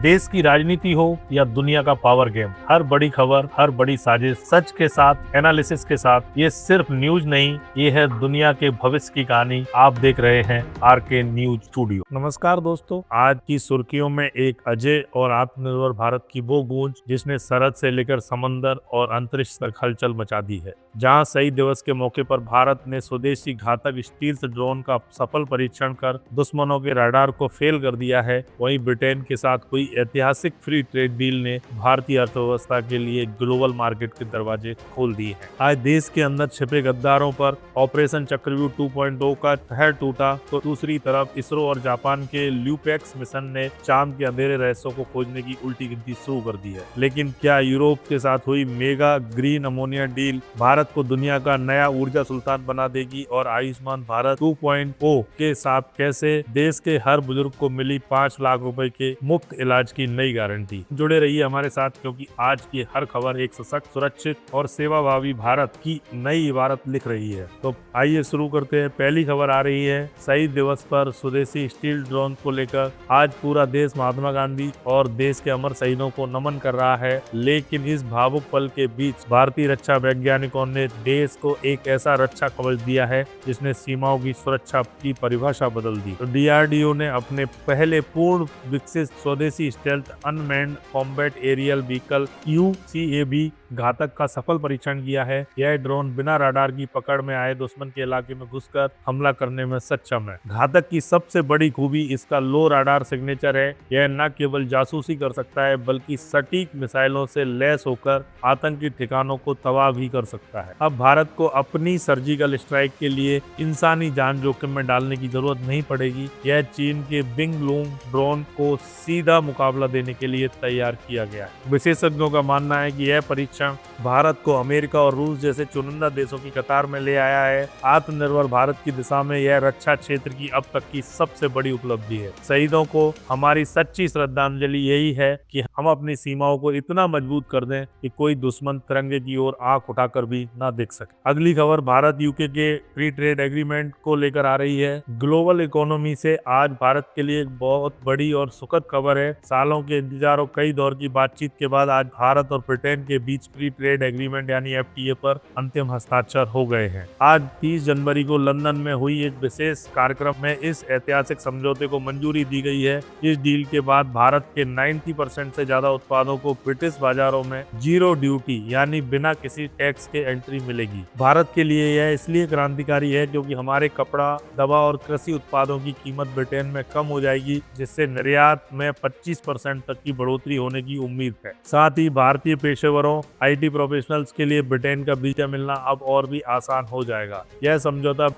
देश की राजनीति हो या दुनिया का पावर गेम, हर बड़ी खबर, हर बड़ी साजिश सच के साथ, एनालिसिस के साथ। ये सिर्फ न्यूज नहीं, ये है दुनिया के भविष्य की कहानी। आप देख रहे हैं आरके न्यूज स्टूडियो। नमस्कार दोस्तों, आज की सुर्खियों में एक अजय और आत्मनिर्भर भारत की वो गूंज जिसने सरहद से लेकर समंदर और अंतरिक्ष तक हलचल मचा दी है। जहां शहीद दिवस के मौके पर भारत ने स्वदेशी घातक स्टील्थ ड्रोन का सफल परीक्षण कर दुश्मनों के रडार को फेल कर दिया है, वहीं ब्रिटेन के साथ हुई ऐतिहासिक फ्री ट्रेड डील ने भारतीय अर्थव्यवस्था के लिए ग्लोबल मार्केट के दरवाजे खोल दिए हैं। आज देश के अंदर छिपे गद्दारों पर ऑपरेशन चक्रव्यूह 2.0 का कहर टूटा, तो दूसरी तरफ इसरो और जापान के ल्यूपेक्स मिशन ने चांद के अंधेरे रहस्यों को खोजने की उल्टी गिनती शुरू कर दी है। लेकिन क्या यूरोप के साथ हुई mega green ammonia deal Bharat को दुनिया का नया ऊर्जा सुल्तान बना देगी? और आयुष्मान भारत 2.0 के साथ कैसे देश के हर बुजुर्ग को मिली 5 लाख रुपए के मुफ्त इलाज की नई गारंटी? जुड़े रहिए हमारे साथ, क्योंकि आज की हर खबर एक सशक्त, सुरक्षित और सेवाभावी भारत की नई इबारत लिख रही है। तो आइए शुरू करते हैं। पहली खबर आ रही है शहीद दिवस पर स्वदेशी स्टील ड्रोन को लेकर। आज पूरा देश महात्मा गांधी और देश के अमर शहीदों को नमन कर रहा है, लेकिन इस भावुक पल के बीच भारतीय रक्षा वैज्ञानिकों ने देश को एक ऐसा रक्षा कवच दिया है जिसने सीमाओं की सुरक्षा की परिभाषा बदल दी। तो डीआरडीओ ने अपने पहले पूर्ण विकसित स्वदेशी stealth unmanned combat aerial vehicle UCAV Ghatak का सफल परीक्षण किया है। यह ड्रोन बिना रडार की पकड़ में आए दुश्मन के इलाके में घुसकर हमला करने में सक्षम है। घातक की सबसे बड़ी खूबी इसका लो रडार सिग्नेचर है। यह न केवल जासूसी कर सकता है, बल्कि सटीक मिसाइलों से लैस होकर आतंकी ठिकानों को तबाह भी कर सकता है। अब भारत को अपनी सर्जिकल स्ट्राइक के लिए इंसानी जान जोखिम में डालने की जरूरत नहीं पड़ेगी। यह चीन के बिंग लूंग ड्रोन को सीधा मुकाबला देने के लिए तैयार किया गया है। विशेषज्ञों का मानना है कि यह परीक्षण भारत को अमेरिका और रूस जैसे चुनिंदा देशों की कतार में ले आया है। आत्मनिर्भर भारत की दिशा में यह रक्षा क्षेत्र की अब तक की सबसे बड़ी उपलब्धि है। शहीदों को हमारी सच्ची श्रद्धांजलि यही है कि हम अपनी सीमाओं को इतना मजबूत कर दें कि कोई दुश्मन तिरंगे की ओर आंख उठाकर भी ना देख सके। अगली खबर भारत यूके के फ्री ट्रेड एग्रीमेंट को लेकर आ रही है। ग्लोबल इकोनॉमी से आज भारत के लिए एक बहुत बड़ी और सुखद खबर है। सालों के इंतजार और कई दौर की बातचीत के बाद आज भारत और ब्रिटेन के बीच फ्री ट्रेड एग्रीमेंट यानी FTA पर अंतिम हस्ताक्षर हो गए हैं। आज 30 जनवरी को लंदन में हुई एक विशेष कार्यक्रम में इस ऐतिहासिक समझौते को मंजूरी दी गई है। इस डील के बाद भारत के 90% से ज्यादा उत्पादों को ब्रिटिश बाजारों में जीरो ड्यूटी यानी बिना किसी टैक्स के एंट्री मिलेगी। भारत के लिए यह इसलिए क्रांतिकारी है क्योंकि हमारे कपड़ा, दवा और कृषि उत्पादों की कीमत ब्रिटेन में कम हो जाएगी, जिससे निर्यात में 25% तक की बढ़ोतरी होने की उम्मीद है। साथ ही भारतीय पेशेवरों, IT प्रोफेशनल्स के लिए ब्रिटेन का वीजा मिलना अब और भी आसान हो जाएगा। यह समझौता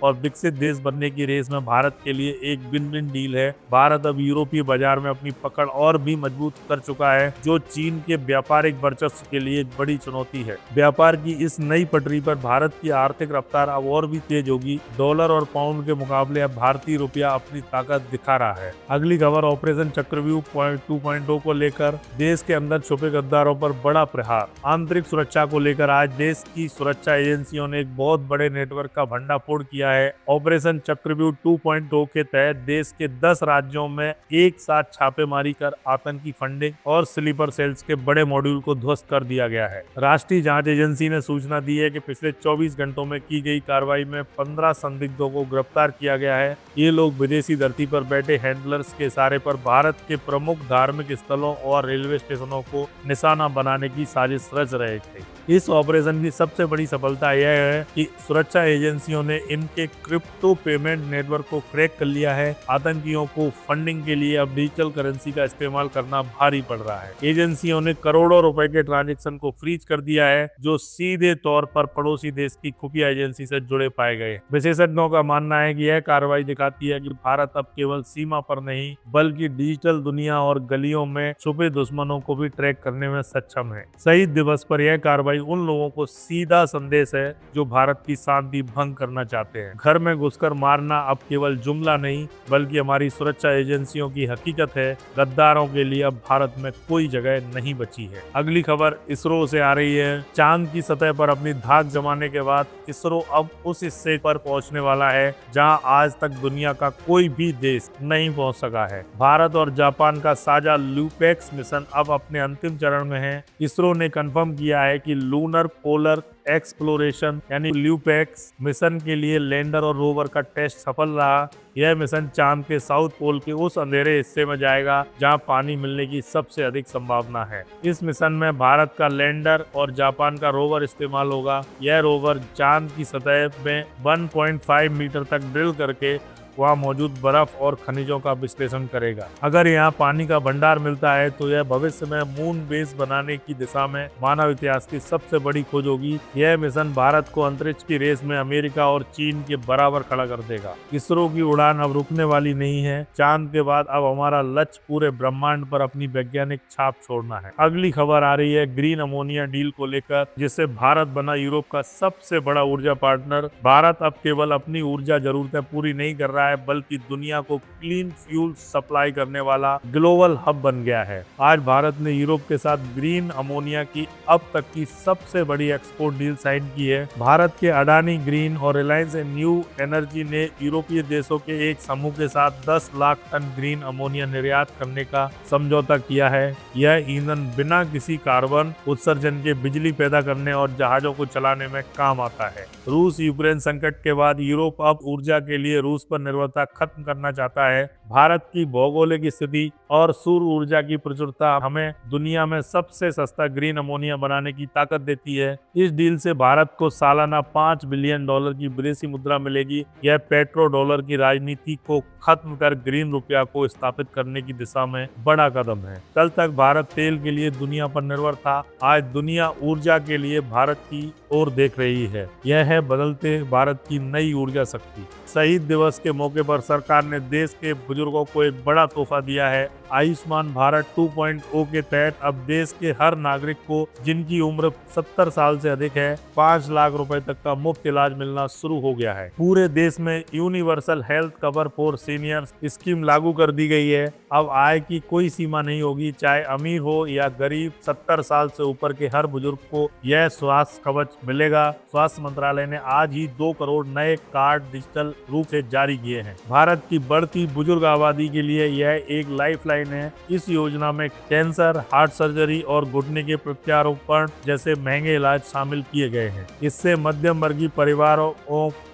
और विकसित देश बनने की रेस में भारत के लिए एक विन विन डील है। भारत अब यूरोपीय बाजार में अपनी पकड़ और भी मजबूत कर चुका है, जो चीन के व्यापारिक वर्चस्व के लिए एक बड़ी चुनौती है। व्यापार की इस नई पटरी पर भारत की आर्थिक रफ्तार अब और भी तेज होगी। डॉलर और पाउंड के मुकाबले अब भारतीय रुपया अपनी ताकत दिखा रहा है। अगली खबर ऑपरेशन चक्रव्यूह 2.0 को लेकर। देश के अंदर छुपे गद्दारों पर बड़ा प्रहार। आंतरिक सुरक्षा को लेकर आज देश की सुरक्षा एजेंसियों ने एक बहुत बड़े नेटवर्क का भंडाफोड़ किया है। ऑपरेशन चक्रव्यूह 2.0 के तहत देश के 10 राज्यों में एक साथ छापेमारी कर आतंकी फंडिंग और स्लीपर सेल्स के बड़े मॉड्यूल को ध्वस्त कर दिया गया है। राष्ट्रीय जांच एजेंसी ने सूचना दी है कि पिछले 24 घंटों में की गई कार्रवाई में 15 संदिग्धों को गिरफ्तार किया गया है। ये लोग विदेशी धरती पर बैठे हैंडलर्स के इशारे पर भारत के प्रमुख धार्मिक स्थलों और रेलवे स्टेशनों को निशाना बनाने की साजिश रच रहे थे। इस ऑपरेशन की सबसे बड़ी सफलता यह है कि सुरक्षा एजेंसियों ने इनके क्रिप्टो पेमेंट नेटवर्क को क्रैक कर लिया है। आतंकियों को फंडिंग के लिए अब डिजिटल करेंसी का इस्तेमाल करना भारी पड़ रहा है। एजेंसियों ने करोड़ों रुपए के ट्रांजैक्शन को फ्रीज कर दिया है, जो सीधे तौर पर पड़ोसी देश की खुफिया एजेंसी से जुड़े पाए गए। विशेषज्ञों का मानना है कि यह कार्रवाई दिखाती है कि भारत अब केवल सीमा पर नहीं, बल्कि डिजिटल दुनिया और गलियों में छुपे दुश्मनों को भी ट्रैक करने में सक्षम है। शहीद दिवस पर यह कार्रवाई उन लोगों को सीधा संदेश है जो भारत की शांति भंग करना चाहते हैं। हैं। घर में घुसकर मारना अब केवल जुमला नहीं बल्कि हमारी सुरक्षा एजेंसियों की हकीकत है। गद्दारों के लिए अब भारत में कोई जगह नहीं बची है। अगली खबर इसरो से आ रही है। चांद की सतह पर अपनी धाक जमाने के बाद इसरो अब उस हिस्से पर पहुंचने वाला है जहां आज तक दुनिया का कोई भी देश नहीं पहुंच सका है। भारत और जापान का साझा ल्यूपेक्स मिशन अब अपने अंतिम चरण में है। इसरो ने कंफर्म किया है कि लूनर पोलर एक्सप्लोरेशन यानी ल्यूपेक्स मिशन के लिए लैंडर और रोवर का टेस्ट सफल रहा। यह मिशन चांद के साउथ पोल के उस अंधेरे हिस्से में जाएगा जहां पानी मिलने की सबसे अधिक संभावना है। इस मिशन में भारत का लैंडर और जापान का रोवर इस्तेमाल होगा। यह रोवर चांद की सतह में 1.5 मीटर तक ड्रिल करके वहाँ मौजूद बर्फ और खनिजों का विश्लेषण करेगा। अगर यहाँ पानी का भंडार मिलता है तो यह भविष्य में मून बेस बनाने की दिशा में मानव इतिहास की सबसे बड़ी खोज होगी। यह मिशन भारत को अंतरिक्ष की रेस में अमेरिका और चीन के बराबर खड़ा कर देगा। इसरो की उड़ान अब रुकने वाली नहीं है। चांद के बाद अब हमारा लक्ष्य पूरे ब्रह्मांड पर अपनी वैज्ञानिक छाप छोड़ना है। अगली खबर आ रही है ग्रीन अमोनिया डील को लेकर, जिससे भारत बना यूरोप का सबसे बड़ा ऊर्जा पार्टनर। भारत अब केवल अपनी ऊर्जा जरूरतें पूरी नहीं कर रहा है बल्कि दुनिया को क्लीन फ्यूल सप्लाई करने वाला ग्लोबल हब बन गया है। आज भारत ने यूरोप के साथ ग्रीन अमोनिया की अब तक की सबसे बड़ी एक्सपोर्ट डील साइन की है। भारत के अडानी ग्रीन और रिलायंस न्यू एनर्जी ने यूरोपीय देशों के एक समूह के साथ 10 लाख टन ग्रीन अमोनिया निर्यात करने का समझौता किया है। यह ईंधन बिना किसी कार्बन उत्सर्जन के बिजली पैदा करने और जहाजों को चलाने में काम आता है। रूस यूक्रेन संकट के बाद यूरोप अब ऊर्जा के लिए रूस पर निर्भरता खत्म करना चाहता है। भारत की भौगोलिक स्थिति और सौर ऊर्जा की प्रचुरता हमें दुनिया में सबसे सस्ता ग्रीन अमोनिया बनाने की ताकत देती है। इस डील से भारत को सालाना $5 बिलियन की विदेशी मुद्रा मिलेगी। यह पेट्रो डॉलर की राजनीति को खत्म कर ग्रीन रुपया को स्थापित करने की दिशा में बड़ा कदम है। कल तक भारत तेल के लिए दुनिया पर निर्भर था, आज दुनिया ऊर्जा के लिए भारत की ओर देख रही है। यह है बदलते भारत की नई ऊर्जा शक्ति। शहीद दिवस के मौके पर सरकार ने देश के बुजुर्गों को एक बड़ा तोहफा दिया है। आयुष्मान भारत 2.0 के तहत अब देश के हर नागरिक को जिनकी उम्र 70 साल से अधिक है 5 लाख रुपए तक का मुफ्त इलाज मिलना शुरू हो गया है। पूरे देश में universal health cover for seniors scheme लागू कर दी गई है। अब आय की कोई सीमा नहीं होगी, चाहे अमीर हो या गरीब। 70 साल से ऊपर के हर बुजुर्ग को यह स्वास्थ्य कवच मिलेगा। स्वास्थ्य मंत्रालय ने आज ही 2 करोड़ नए कार्ड डिजिटल रूप से जारी किए हैं। भारत की बढ़ती बुजुर्ग आबादी के लिए यह एक लाइफलाइन है। इस योजना में कैंसर, हार्ट सर्जरी और घुटने के प्रत्यारोपण जैसे महंगे इलाज शामिल किए गए हैं। इससे मध्यम वर्गीय परिवारों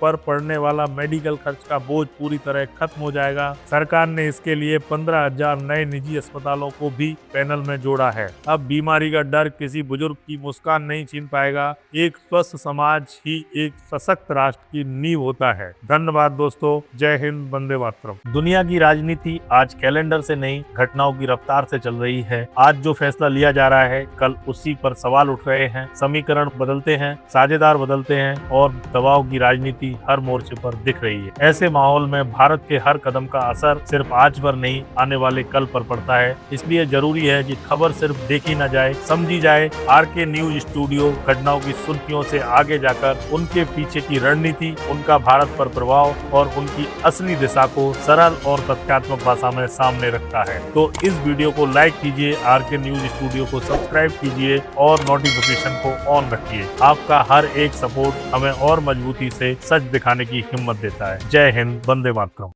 पर पड़ने वाला मेडिकल खर्च का बोझ पूरी तरह खत्म हो जाएगा। सरकार ने इसके लिए 15,000 नए निजी अस्पतालों को भी पैनल में जोड़ा है। अब बीमारी का डर किसी बुजुर्ग की मुस्कान नहीं छीन पाएगा। एक स्वस्थ समाज ही एक सशक्त राष्ट्र की नींव होता है। धन्यवाद दोस्तों। जय हिंद, वंदे मातरम। दुनिया की राजनीति आज कैलेंडर से नहीं घटनाओं की रफ्तार से चल रही है। आज जो फैसला लिया जा रहा है कल उसी पर सवाल उठ रहे हैं। समीकरण बदलते हैं, साझेदार बदलते हैं और दबाव की राजनीति हर मोर्चे पर दिख रही है। ऐसे माहौल में भारत के हर कदम का असर सिर्फ आज पर नहीं आने वाले कल पर पड़ता है। इसलिए जरूरी है कि खबर सिर्फ देखी न जाए, समझी जाए। आरके न्यूज स्टूडियो घटनाओं की सुर्खियों से आगे जाकर उनके पीछे की रणनीति, उनका भारत पर प्रभाव और उनकी असली दिशा को सरल और तथ्यात्मक भाषा में सामने रखता है। तो इस वीडियो को लाइक कीजिए, आरके न्यूज स्टूडियो को सब्सक्राइब कीजिए और नोटिफिकेशन को ऑन रखिए। आपका हर एक सपोर्ट हमें और मजबूती से सच दिखाने की हिम्मत देता है। जय हिंद, वंदे मातरम।